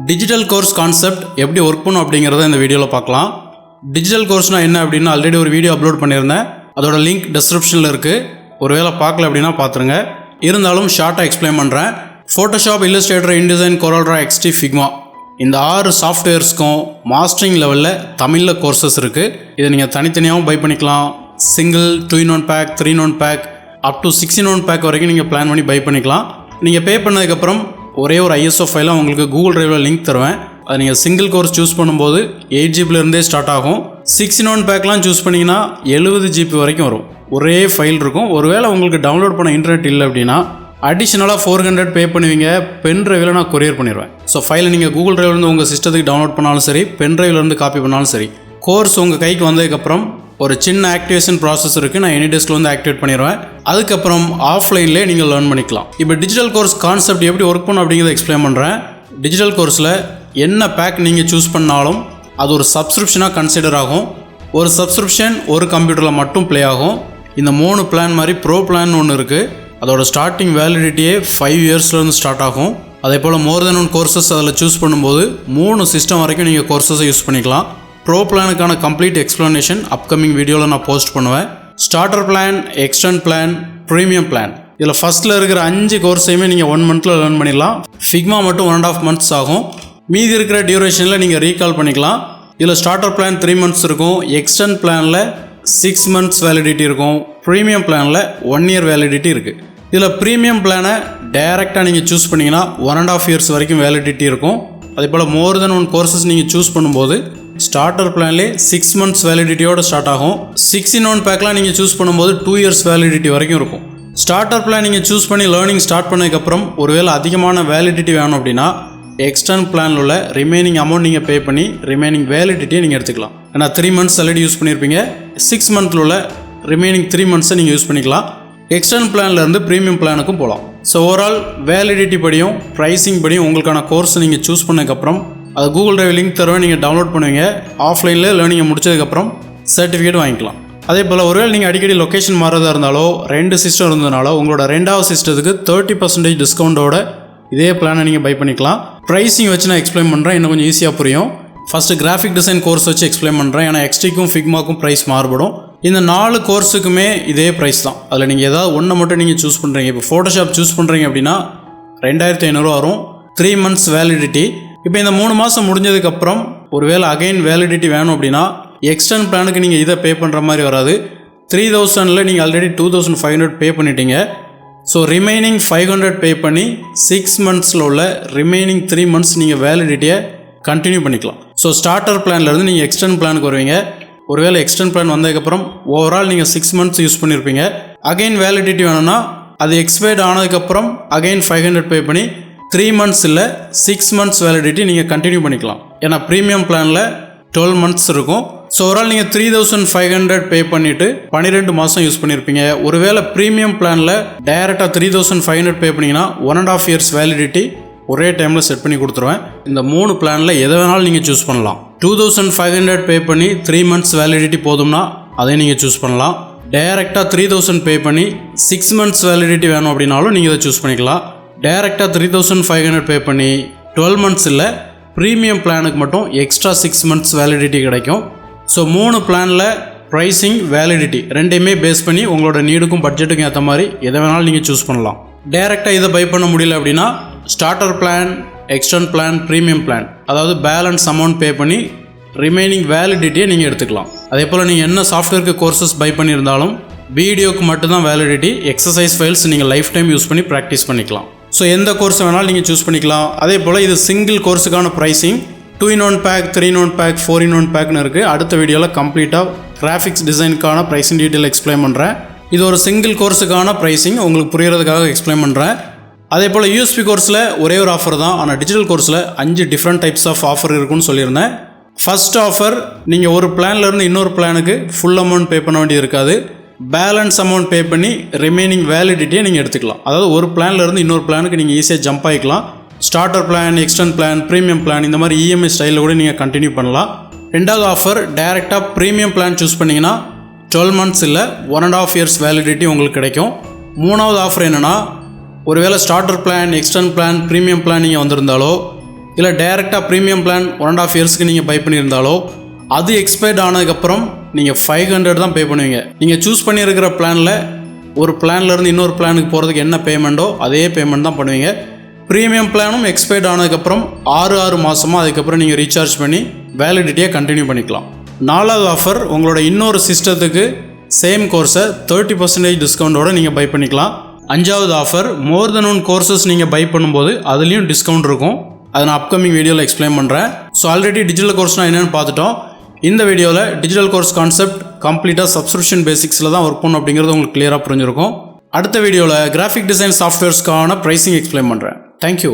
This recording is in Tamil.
டிஜிட்டல் கோர்ஸ் கான்செப்ட் எப்படி ஒர்க் பண்ணும் அப்படிங்கிறத இந்த வீடியோவில் பார்க்கலாம். டிஜிட்டல் கோர்ஸ்னால் என்ன அப்படின்னு ஆல்ரெடி ஒரு வீடியோ அப்லோட் பண்ணியிருந்தேன். அதோட லிங்க் டிஸ்கிரிப்ஷனில் இருக்குது. ஒருவேளை பார்க்கல அப்படின்னா பார்த்துருங்க. இருந்தாலும் ஷார்ட்டாக எக்ஸ்பிளைன் பண்ணுறேன். Photoshop, Illustrator, InDesign, CorelDRAW, XD, Figma இந்த 6 சாஃப்ட்வேர்ஸ்க்கும் மாஸ்டரிங் லெவலில் தமிழில் கோர்சஸ் இருக்குது. இதை நீங்கள் தனித்தனியாகவும் பை பண்ணிக்கலாம். Single 2-in-1 pack, 3-in-1 pack, up to 6-in-1 pack வரைக்கும் நீங்கள் பிளான் பண்ணி பை பண்ணிக்கலாம். நீங்கள் பே பண்ணதுக்கப்புறம் ஒரே ஒரு ISO ஃபைலாக உங்களுக்கு கூகுள் டிரைவில் லிங்க் தருவேன். அது நீங்கள் சிங்கிள் கோர்ஸ் சூஸ் பண்ணும்போது 8 GB ஸ்டார்ட் ஆகும். 6-in-1 பேக்லாம் சூஸ் பண்ணிங்கன்னா 70 GB வரைக்கும் வரும். ஒரே ஃபைல் இருக்கும். ஒருவேளை உங்களுக்கு டவுன்லோட் பண்ண இன்டர்நெட் இல்லை அப்படின்னா அடிஷ்னலாக 400 பே பண்ணுவீங்க. பென் டிரைவில் நான் கொரியர் பண்ணிடுவேன். ஸோ ஃபைலை நீங்கள் கூகுள் டிரைவ்லேருந்து உங்கள் சிஸ்டத்துக்கு டவுன்லோட் பண்ணாலும் சரி, பென் டிரைவ்லேருந்து காப்பி பண்ணாலும் சரி, கோர்ஸ் உங்கள் கைக்கு வந்ததுக்கப்புறம் ஒரு சின்ன ஆக்டிவேஷன் ப்ராசஸ் இருக்குது. நான் AnyDeskல வந்து ஆக்டிவேட் பண்ணிடுவேன். அதுக்கப்புறம் ஆஃப்லைன்லேயே நீங்கள் லேர்ன் பண்ணிக்கலாம். இப்போ டிஜிட்டல் கோர்ஸ் கான்செப்ட் எப்படி ஒர்க் பண்ணும் அப்படிங்கிறத எக்ஸ்பிளைன் பண்ணுறேன். டிஜிட்டல் கோர்ஸில் என்ன பேக் நீங்கள் சூஸ் பண்ணாலும் அது ஒரு சப்ஸ்கிரிப்ஷனாக கன்சிடர் ஆகும். ஒரு சப்ஸ்கிரிப்ஷன் ஒரு கம்ப்யூட்டரில் மட்டும் ப்ளே ஆகும். இந்த 3 பிளான் மாதிரி ப்ரோ பிளான் ஒன்று இருக்குது. அதோட ஸ்டார்டிங் வேலிடிட்டியே 5 இயர்ஸ்லேருந்து ஸ்டார்ட் ஆகும். அதே போல் மோர் தென் 1 கோர்சஸ் அதில் சூஸ் பண்ணும்போது 3 சிஸ்டம் வரைக்கும் நீங்கள் கோர்சஸை யூஸ் பண்ணிக்கலாம். ப்ரோ பிளானுக்கான கம்ப்ளீட் எக்ஸ்ப்ளனேஷன் அப்கமிங் வீடியோவில் நான் போஸ்ட் பண்ணுவேன். Starter plan, extend plan, premium plan, இதில் ஃபஸ்ட்டில் இருக்கிற 5 கோர்ஸையுமே நீங்கள் 1 மந்தில் லேர்ன் பண்ணிடலாம். ஃபிக்மா மட்டும் 1.5 months ஆகும். மீதி இருக்கிற டியூரேஷனில் நீங்கள் ரீகால் பண்ணிக்கலாம். இதில் ஸ்டார்டர் பிளான் 3 months இருக்கும். எக்ஸ்டெண்ட் பிளானில் 6 months வேலிடிட்டி இருக்கும். ப்ரீமியம் பிளானில் 1 year வேலிடிட்டி இருக்குது. இதில் ப்ரீமியம் பிளானை டைரெக்டாக நீங்கள் சூஸ் பண்ணிங்கன்னா 1.5 years வரைக்கும் வேலிடிட்டி இருக்கும். அதே போல் மோர் தென் 1 கோர்சஸ் நீங்கள் சூஸ் பண்ணும்போது ஸ்டார்டர் பிளான்லேயே 6 months வேலிடிட்டியோட ஸ்டார்ட் ஆகும். 6-in-1 பேக்லாம் நீங்கள் சூஸ் பண்ணும்போது 2 years வேலிடிட்டி வரைக்கும் இருக்கும். ஸ்டார்டர் பிளான் நீங்கள் சூஸ் பண்ணி லேர்னிங் ஸ்டார்ட் பண்ணதுக்கப்புறம் ஒருவேளை அதிகமான வேலிடிட்டி வேணும் அப்படின்னா எக்ஸ்டர்ன் பிளானில் உள்ள ரிமைனிங் அமௌண்ட் நீங்கள் பே பண்ணி ரிமைனிங் வேலிடிட்டியை நீங்கள் எடுத்துக்கலாம். ஏன்னா 3 months ஆல்ரெடி யூஸ் பண்ணியிருப்பீங்க. 6 months உள்ள ரிமைனிங் 3 months நீங்கள் யூஸ் பண்ணிக்கலாம். எக்ஸ்டர்ன் பிளான்லேருந்து ப்ரீமியம் பிளானுக்கும் போகலாம். ஸோ ஓவரால் வேலிடிட்டி படியும் ப்ரைஸிங் படியும் உங்களுக்கான கோர்ஸ் நீங்கள் சூஸ் பண்ணதுக்கப்புறம் அது கூகுள் டிரைவ் லிங்க் தருவேன். நீங்கள் டவுன்லோட் பண்ணுவீங்க. ஆஃப்லைனில் லேர்னிங்கை முடிச்சதுக்கப்புறம் சர்டிஃபிகேட் வாங்கிக்கலாம். அதே போல் ஒருவேளை நீங்கள் அடிக்கடி லொக்கேஷன் மாறதாக இருந்தாலோ 2 சிஸ்டம் இருந்ததுனாலோ உங்களோட 2வது சிஸ்டத்துக்கு 30% டிஸ்கவுண்டோட இதே பிளானை நீங்கள் பை பண்ணிக்கலாம். ப்ரைஸிங் வச்சு நான் எக்ஸ்பிளைன் பண்ணுறேன். இன்னும் கொஞ்சம் ஈஸியாக புரியும். ஃபஸ்ட்டு கிராஃபிக் டிசைன் கோர்ஸ் வச்சு எக்ஸ்பிளைன் பண்ணுறேன். ஏன்னா XDக்கும் ஃபிக்மாக்கும் ப்ரைஸ் மாறுபடும். இந்த 4 கோர்ஸுக்குமே இதே ப்ரைஸ் தான். அதில் நீங்கள் ஏதாவது ஒன்றை மட்டும் நீங்கள் சூஸ் பண்ணுறீங்க. இப்போ ஃபோட்டோஷாப் சூஸ் பண்ணுறீங்க அப்படின்னா 2500 வரும். 3 months வேலிடிட்டி. இப்போ இந்த 3 மாதம் முடிஞ்சதுக்கப்புறம் ஒருவேளை அகைன் வேலிடிட்டி வேணும் அப்படின்னா எக்ஸ்டர்ன் பிளானுக்கு நீங்கள் இதை பே பண்ணுற மாதிரி வராது. 3000ல் நீங்கள் ஆல்ரெடி 2500 பே பண்ணிட்டீங்க. ஸோ ரிமைனிங் 500 பே பண்ணி 6 monthsல உள்ள ரிமைனிங் 3 months நீங்கள் வேலிடிட்டியை கண்டினியூ பண்ணிக்கலாம். ஸோ ஸ்டார்டர் பிளான்லேருந்து நீங்கள் எக்ஸ்டர்ன் பிளானுக்கு வருவீங்க. ஒருவேளை எக்ஸ்டர்ன் பிளான் வந்ததுக்கப்புறம் ஓவரால் நீங்கள் 6 months யூஸ் பண்ணியிருப்பீங்க. அகைன் வேலிடிட்டி வேணும்னா அது எக்ஸ்பைர்ட் ஆனதுக்கப்புறம் அகைன் 500 பே பண்ணி 3 months இல்லை 6 months வேலிடிட்டி நீங்கள் கண்டினியூ பண்ணிக்கலாம். ஏன்னா ப்ரீமியம் பிளானில் 12 months இருக்கும். ஸோ ஓவரால் நீங்கள் 3500 பே பண்ணிவிட்டு 12 மாதம் யூஸ் பண்ணியிருப்பீங்க. ஒருவேளை ப்ரீமியம் பிளானில் டைரெக்டாக 3500 பே பண்ணிங்கன்னா 1.5 years வேலிடிட்டி ஒரே டைமில் செட் பண்ணி கொடுத்துருவேன். இந்த 3 பிளானில் எதை வேணாலும் நீங்கள் சூஸ் பண்ணலாம். 2500 பே பண்ணி 3 months வேலிடிட்டி போதும்னா அதை நீங்கள் சூஸ் பண்ணலாம். டைரெக்டாக 3000 பே பண்ணி 6 months வேலிடிட்டி வேணும் அப்படின்னாலும் நீங்கள் இதை சூஸ் பண்ணிக்கலாம். டைரெக்டாக 3500 பே பண்ணி 12 months இல்லை ப்ரீமியம் பிளானுக்கு மட்டும் எக்ஸ்ட்ரா 6 months வேலிடிட்டி கிடைக்கும். ஸோ 3 பிளானில் ப்ரைஸிங், வேலிடிட்டி ரெண்டையுமே பேஸ் பண்ணி உங்களோட நீடுக்கும் பட்ஜெட்டுக்கும் ஏற்ற மாதிரி எதை வேணாலும் நீங்கள் சூஸ் பண்ணலாம். டைரெக்டாக இதை பை பண்ண முடியல அப்படின்னா starter plan, extern plan, premium plan, அதாவது பேலன்ஸ் அமௌண்ட் பே பண்ணி ரிமைனிங் வேலிடிட்டியை நீங்கள் எடுத்துக்கலாம். அதே போல் நீங்கள் என்ன சாஃப்ட்வேருக்கு கோர்சஸ் பை பண்ணியிருந்தாலும் வீடியோக்கு மட்டும்தான் வேலிடிட்டி. எக்ஸசைஸ் ஃபைல்ஸ் நீங்கள் லைஃப் டைம் யூஸ் பண்ணி ப்ராக்டிஸ் பண்ணிக்கலாம். ஸோ எந்த கோர்ஸ் வேணாலும் நீங்கள் சூஸ் பண்ணிக்கலாம். அதே போல் இது சிங்கிள் கோர்ஸுக்கான pricing 2-in-1 pack, 3-in-1 pack, 4-in-1 பேக்னு இருக்குது. அடுத்த வீடியோவில் கம்ப்ளீட்டாக கிராஃபிக்ஸ் டிசைனுக்கான ப்ரைஸிங் டீட்டெயில் எக்ஸ்பிளைன் பண்ணுறேன். இது ஒரு சிங்கிள் கோர்ஸுக்கான ப்ரைஸிங் உங்களுக்கு புரியறதுக்காக எக்ஸ்பிளைன் பண்ணுறேன். அதே போல் USP கோர்ஸில் ஒரே ஒரு ஆஃபர் தான். ஆனால் டிஜிட்டல் கோர்ஸில் 5 டிஃப்ரெண்ட் டைப்ஸ் ஆஃப் ஆஃபர் இருக்குன்னு சொல்லியிருந்தேன். ஃபர்ஸ்ட் ஆஃபர், நீங்கள் ஒரு பிளான்லேருந்து இன்னொரு பிளானுக்கு ஃபுல் அமௌண்ட் பே பண்ண வேண்டியது இருக்காது. பேலன்ஸ் அமௌண்ட் பே பண்ணி ரிமைனிங் வேலிடிட்டியை நீங்கள் எடுத்துக்கலாம். அதாவது ஒரு பிளான்லேருந்து இன்னொரு பிளானுக்கு நீங்கள் ஈஸியாக ஜம்ப் ஆகிக்கலாம். Starter plan, extern plan, premium plan இந்த மாதிரி EMI ஸ்டைலில் கூட நீங்கள் கண்டினியூ பண்ணலாம். 2வது ஆஃபர், டைரெக்டாக ப்ரீமியம் பிளான் சூஸ் பண்ணிங்கன்னா 12 months இல்லை 1.5 years வேலிடிட்டி உங்களுக்கு கிடைக்கும். 3வது ஆஃபர் என்னென்னா ஒருவேளை starter plan, extern plan, premium plan நீங்கள் வந்திருந்தாலோ இல்லை டைரெக்டாக ப்ரீமியம் பிளான் 1.5 இயர்ஸ்க்கு நீங்கள் பை பண்ணியிருந்தாலோ அது எக்ஸ்பயர்ட் ஆனதுக்கப்புறம் நீங்கள் 500 தான் பே பண்ணுவீங்க. நீங்கள் சூஸ் பண்ணியிருக்கிற பிளானில் ஒரு பிளான்லேருந்து இன்னொரு பிளானுக்கு போகிறதுக்கு என்ன பேமெண்ட்டோ அதே பேமெண்ட் தான் பண்ணுவீங்க. ப்ரீமியம் பிளானும் எக்ஸ்பயர்ட் ஆனதுக்கப்புறம் 6 மாதமாக அதுக்கப்புறம் நீங்கள் ரீசார்ஜ் பண்ணி வேலிடிட்டியை கண்டினியூ பண்ணிக்கலாம். 4வது ஆஃபர், உங்களோட இன்னொரு சிஸ்டத்துக்கு சேம் கோர்ஸை 30% டிஸ்கவுண்டோடு நீங்கள் பை பண்ணிக்கலாம். 5வது ஆஃபர், மோர் தென் 1 கோர்சஸ் நீங்கள் பை பண்ணும்போது அதுலேயும் டிஸ்கவுண்ட் இருக்கும். அதை நான் அப்கமிங் வீடியோவில் எக்ஸ்பிளைன் பண்ணுறேன். ஸோ ஆல்ரெடி டிஜிட்டல் கோர்ஸ்னால் என்னென்னு பார்த்துட்டோம். இந்த வீடியோவில் டிஜிட்டல் கோர்ஸ் கான்செப்ட் கம்ப்ளீட்டாக சப்ஸ்கிரிப்ஷன் பேசிக்ஸில் தான் ஒர்க் பண்ணும் அப்படிங்கிறது உங்களுக்கு கிளியராக புரிஞ்சிருக்கும். அடுத்த வீடியோவில் கிராஃபிக் டிசைன் சாஃப்ட்வேர்ஸ்க்கான ப்ரைஸிங் எக்ஸ்பிளைன் பண்ணுறேன். தேங்க்யூ.